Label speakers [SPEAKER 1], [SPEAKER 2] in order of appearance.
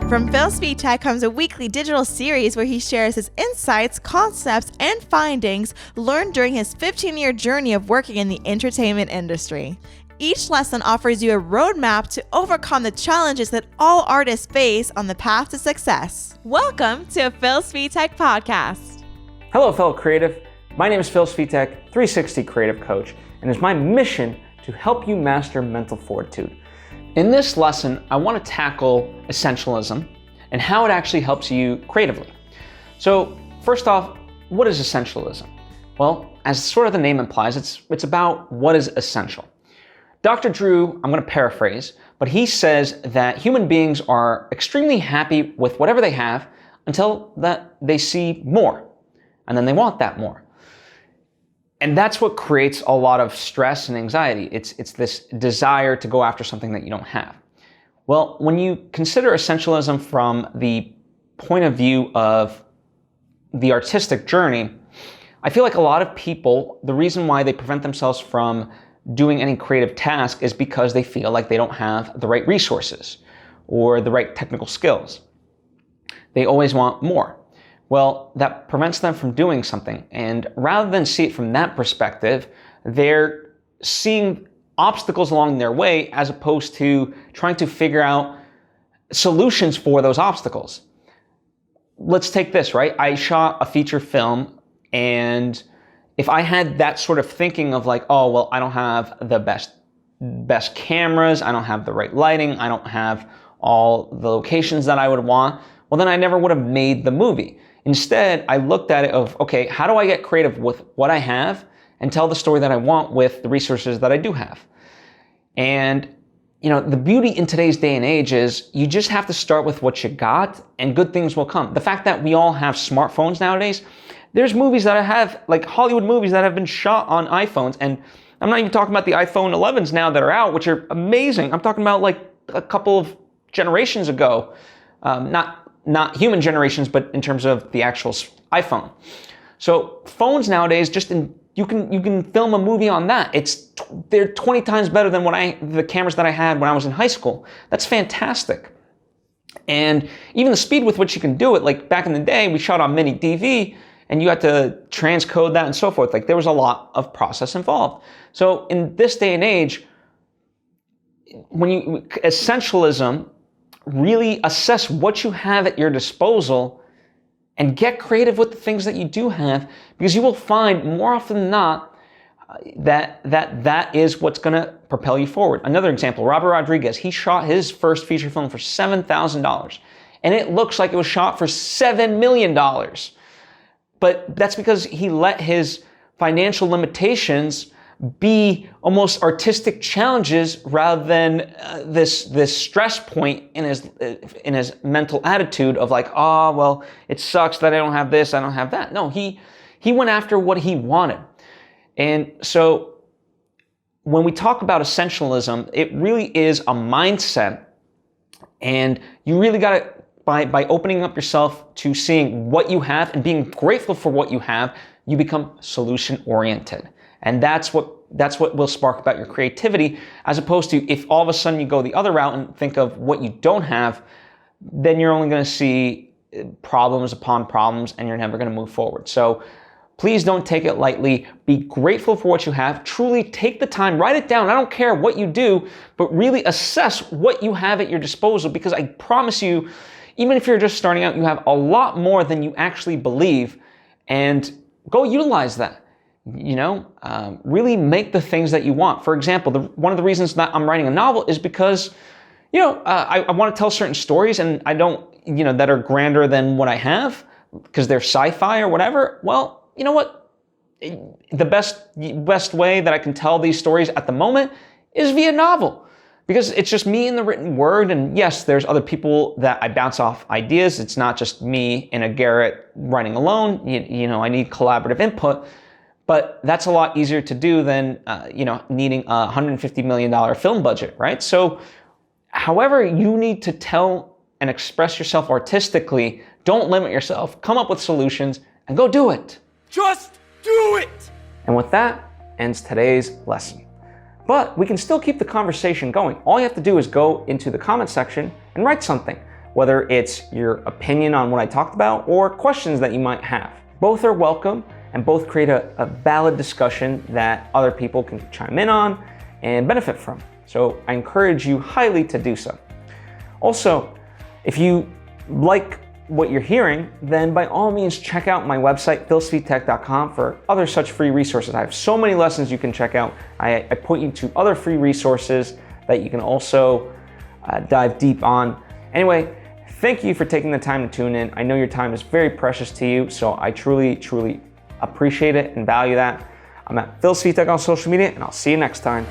[SPEAKER 1] From Svitek comes a weekly digital series where he shares his insights, concepts, and findings learned during his 15-year journey of working in the entertainment industry. Each lesson offers you a roadmap to overcome the challenges that all artists face on the path to success. Welcome to a Phil Svitek podcast.
[SPEAKER 2] Hello, fellow creative. My name is Phil Svitek, 360 Creative Coach, and it's my mission to help you master mental fortitude. In this lesson, I want to tackle essentialism and how it actually helps you creatively. So, first off, what is essentialism? Well, as sort of the name implies, it's about what is essential. Dr. Drew, I'm going to paraphrase, but he says that human beings are extremely happy with whatever they have until that they see more, and then they want that more. And that's what creates a lot of stress and anxiety. It's this desire to go after something that you don't have. Well, when you consider essentialism from the point of view of the artistic journey, I feel like a lot of people, the reason why they prevent themselves from doing any creative task is because they feel like they don't have the right resources or the right technical skills. They always want more. Well, that prevents them from doing something. And rather than see it from that perspective, they're seeing obstacles along their way as opposed to trying to figure out solutions for those obstacles. Let's take this, right? I shot a feature film, and if I had that sort of thinking of like, oh, well, I don't have the best cameras, I don't have the right lighting, I don't have all the locations that I would want, well, then I never would have made the movie. Instead, I looked at it of, okay, how do I get creative with what I have and tell the story that I want with the resources that I do have? And, the beauty in today's day and age is you just have to start with what you got and good things will come. The fact that we all have smartphones nowadays, there's movies that I have, like Hollywood movies that have been shot on iPhones. And I'm not even talking about the iPhone 11s now that are out, which are amazing. I'm talking about like a couple of generations ago, not human generations, but in terms of the actual iPhone. So phones nowadays, you can film a movie on that. They're 20 times better than the cameras that I had when I was in high school. That's fantastic. And even the speed with which you can do it, like back in the day, we shot on mini DV, and you had to transcode that and so forth. Like there was a lot of process involved. So in this day and age, essentialism, really assess what you have at your disposal and get creative with the things that you do have, because you will find more often than not that is what's going to propel you forward. Another example, Robert Rodriguez, he shot his first feature film for $7,000 and it looks like it was shot for $7 million. But that's because he let his financial limitations be almost artistic challenges rather than this stress point in his mental attitude of like, oh, well, it sucks that I don't have this, I don't have that. No, he went after what he wanted. And so when we talk about essentialism, it really is a mindset, and you really got to, by opening up yourself to seeing what you have and being grateful for what you have, you become solution oriented. And that's what will spark about your creativity, as opposed to if all of a sudden you go the other route and think of what you don't have, then you're only going to see problems upon problems and you're never going to move forward. So please don't take it lightly. Be grateful for what you have. Truly take the time, write it down. I don't care what you do, but really assess what you have at your disposal, because I promise you, even if you're just starting out, you have a lot more than you actually believe, and go utilize that. Really make the things that you want. For example, one of the reasons that I'm writing a novel is because, I want to tell certain stories, and I don't, that are grander than what I have because they're sci-fi or whatever. Well, you know what? The best way that I can tell these stories at the moment is via novel, because it's just me in the written word. And yes, there's other people that I bounce off ideas. It's not just me in a garret writing alone. I need collaborative input. But that's a lot easier to do than, needing a $150 million film budget, right? So however you need to tell and express yourself artistically, don't limit yourself. Come up with solutions and go do it.
[SPEAKER 3] Just do it!
[SPEAKER 2] And with that ends today's lesson. But we can still keep the conversation going. All you have to do is go into the comment section and write something. whether it's your opinion on what I talked about or questions that you might have. Both are welcome and both create a valid discussion that other people can chime in on and benefit from. So I encourage you highly to do so. Also, if you like what you're hearing, then by all means check out my website, philsvitek.com, for other such free resources. I have so many lessons you can check out. I point you to other free resources that you can also dive deep on. Anyway, thank you for taking the time to tune in. I know your time is very precious to you, so I truly, truly appreciate it and value that. I'm at Phil Svitek on social media, and I'll see you next time.